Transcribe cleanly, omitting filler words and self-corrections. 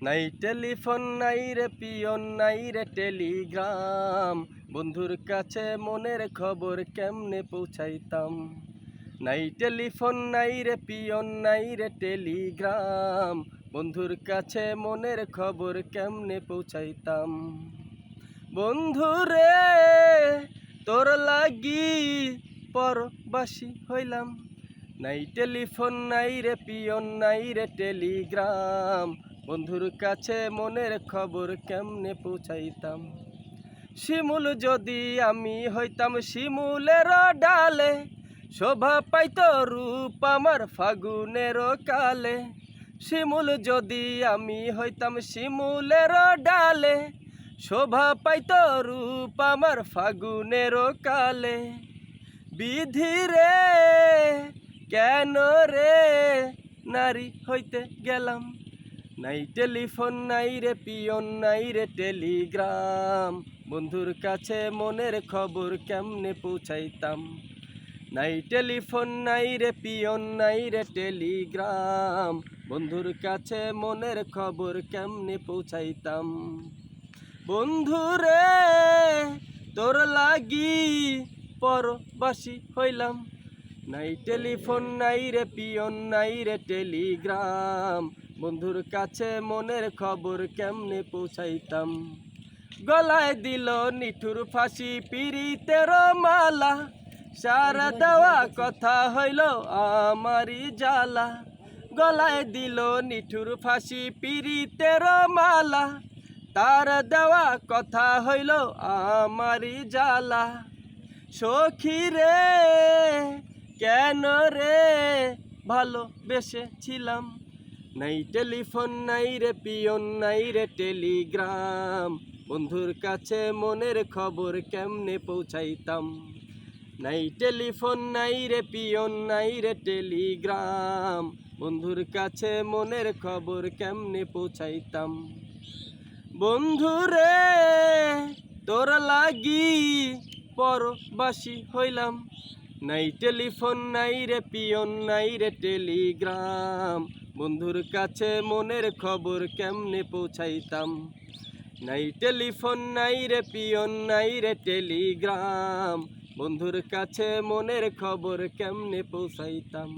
নাই টেলিফোন নাই রে পিয়ন নাই রে টেলিগ্রাম, বন্ধুর কাছে মনের খবর কেমনে পৌঁছাইতাম। নাই টেলিফোন নাই রে পিয়ন নাই রে টেলিগ্রাম, বন্ধুর কাছে মনের খবর কেমনে পৌঁছাইতাম। বন্ধুরে তোর লাগি পরবাসী হইলাম, নাই টেলিফোন নাই রে পিয়ন নাই রে টেলিগ্রাম, বন্ধুর কাছে মনের খবর কেমনে পৌঁছাইতাম। শিমুল যদি আমি হইতাম শিমুলের ডালে, শোভা পাইত রূপ আমার ফাগুনের কালে। শিমুল যদি আমি হইতাম শিমুলের ডালে, শোভা পাইত রূপ আমার ফাগুনের কালে। বিধি রে কেন রে নারী হইতে গেলাম, নাই টেলিফোন নাই রে পিয়ন নাই রে টেলিগ্রাম, বন্ধুর কাছে মনের খবর কেমনে পৌঁছাইতাম। নাই টেলিফোন নাই রে পিয়ন নাই রে টেলিগ্রাম, বন্ধুর কাছে মনের খবর কেমনে পৌঁছাইতাম। বন্ধুরে তোর লাগি পরবাসী হইলাম, নাই টেলিফোন নাই রে পিয়ন নাই রে টেলিগ্রাম, বন্ধুর কাছে মনের খবর কেমনে পৌঁছাইতাম। গলায় দিল নিঠুর ফাঁসি পিরিতের মালা, সারা দেওয়া কথা হইল আমারই জ্বালা। গলায় দিল নিঠুর ফাঁসি পিরিতের মালা, তার দেওয়া কথা হইল আমারই জ্বালা। সখী রে কেন রে ভালোবেসেছিলাম, নাই টেলিফোন নাই রে পিয়ন নাই রে টেলিগ্রাম, বন্ধুর কাছে মনের খবর কেমনে পৌঁছাইতাম। নাই টেলিফোন নাই রে পিয়ন নাই রে টেলিগ্রাম, বন্ধুর কাছে মনের খবর কেমনে পৌঁছাইতাম। বন্ধুরে তোর লাগি পরবাসী হইলাম, নাই টেলিফোন নাই রে পিয়ন নাই রে টেলিগ্রাম, বন্ধুর কাছে মনের খবর কেমনে পৌঁছাইতাম। নাই টেলিফোন নাই রে পিয়ন নাই রে টেলিগ্রাম, বন্ধুর কাছে মনের খবর কেমনে পৌঁছাইতাম।